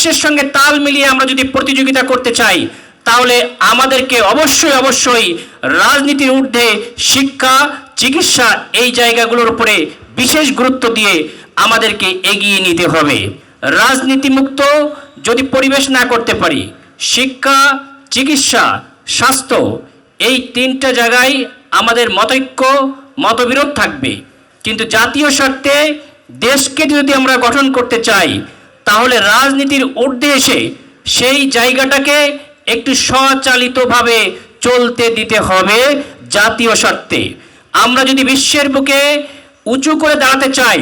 বিশ্বের সঙ্গে তাল মিলিয়ে আমরা যদি প্রতিযোগিতা করতে চাই, তাহলে আমাদেরকে অবশ্যই রাজনীতির ঊর্ধ্বে শিক্ষা, চিকিৎসা এই জায়গাগুলোর উপরে বিশেষ গুরুত্ব দিয়ে আমাদেরকে এগিয়ে নিতে হবে। রাজনীতিমুক্ত যদি পরিবেশ না করতে পারি, শিক্ষা, চিকিৎসা, স্বাস্থ্য এই তিনটা জায়গায় আমাদের মতৈক্য, মতবিরোধ থাকবে। কিন্তু জাতীয় স্বার্থে দেশকে যদি আমরা গঠন করতে চাই, তাহলে রাজনীতির ঊর্ধ্বে এসে সেই জায়গাটাকে একটু স্বচালিতভাবে চলতে দিতে হবে জাতীয় স্বার্থে। আমরা যদি বিশ্বের বুকে উঁচু করে দাঁড়াতে চাই,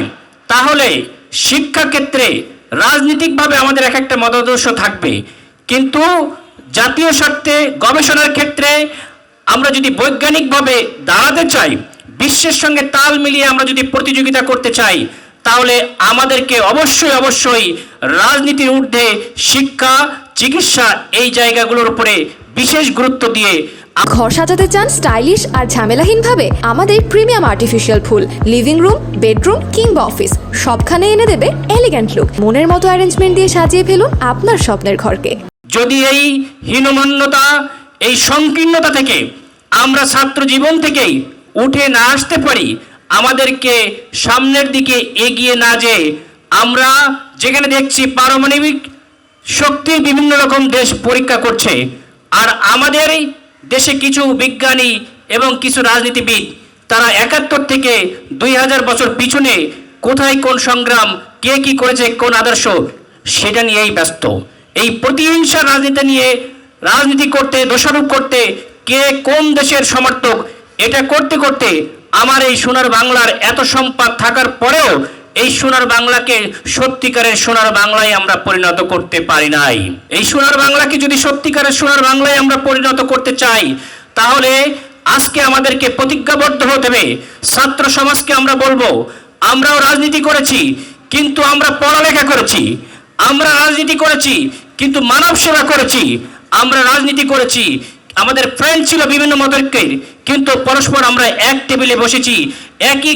তাহলে শিক্ষাক্ষেত্রে রাজনীতিকভাবে আমাদের এক একটা মতাদর্শ থাকবে, কিন্তু জাতীয় স্বার্থে গবেষণার ক্ষেত্রে আমরা যদি বৈজ্ঞানিকভাবে দাঁড়াতে চাই, বিশ্বের সঙ্গে তাল মিলিয়ে আমরা যদি প্রতিযোগিতা করতে চাই, তাহলে আমাদেরকে অবশ্যই রাজনীতির ঊর্ধ্বে শিক্ষা, চিকিৎসা এই জায়গাগুলোর উপরে বিশেষ গুরুত্ব দিয়ে ঘর সাজাতে চান স্টাইলিশ আর ঝামেলাহীনভাবে? আমাদের প্রিমিয়াম আর্টিফিশিয়াল ফুল লিভিং রুম, বেডরুম কিংবা অফিস সবখানে এনে দেবে এলিগ্যান্ট লুক। মনের মতো অ্যারেঞ্জমেন্ট দিয়ে সাজিয়ে ফেলুন আপনার স্বপ্নের ঘরকে। যদি এই হীনমন্যতা, এই সংকীর্ণতা থেকে আমরা ছাত্র জীবন থেকেই উঠে না আসতে পারি, আমাদেরকে সামনের দিকে এগিয়ে না যেয়ে আমরা যেখানে দেখছি পারমাণবিক শক্তির বিভিন্ন রকম দেশ পরীক্ষা করছে, আর আমাদের দেশে কিছু বিজ্ঞানী এবং কিছু রাজনীতিবিদ তারা 71 থেকে 2000 বছর পিছনে কোথায় কোন সংগ্রাম, কে কি করেছে, কোন আদর্শ, সেটা নিয়েই ব্যস্ত। এই প্রতিহিংসা রাজনীতি নিয়ে রাজনীতি করতে, দোষারোপ করতে, কে কোন দেশের সমর্থক, এটা করতে করতে আমার এই সোনার বাংলার এত সম্পদ থাকার পরেও এই সোনার বাংলাকে সত্যিকারের সোনার বাংলায় আমরা পরিণত করতে পারি নাই। এই সোনার বাংলাকে যদি সত্যিকারের সোনার বাংলায় আমরা পরিণত করতে চাই, তাহলে আজকে আমাদেরকে প্রতিজ্ঞাবদ্ধ হতে হবে। ছাত্র সমাজকে আমরা বলবো, আমরাও রাজনীতি করেছি কিন্তু আমরা পড়ালেখা করেছি, আমরা রাজনীতি করেছি কিন্তু মানব সেবা করেছি, আমরা রাজনীতি করেছি, আমাদের ফ্রেন্ড ছিল বিভিন্ন মতৈক্যের, কিন্তু পরস্পর আমরা এক টেবিলে বসেছি, একই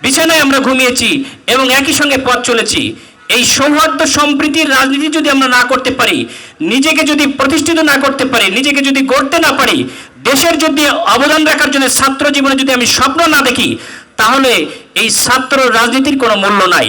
বিছানায় আমরা ঘুমিয়েছি এবং একই সঙ্গে পথ চলেছি। এই সৌহার্দ্য সম্প্রীতির রাজনীতি যদি আমরা না করতে পারি, নিজেকে যদি প্রতিষ্ঠিত না করতে পারি, নিজেকে যদি গড়তে না পারি, দেশের যদি অবদান রাখার জন্য ছাত্র জীবনে যদি আমি স্বপ্ন না দেখি, তাহলে এই ছাত্র রাজনীতির কোনো মূল্য নাই।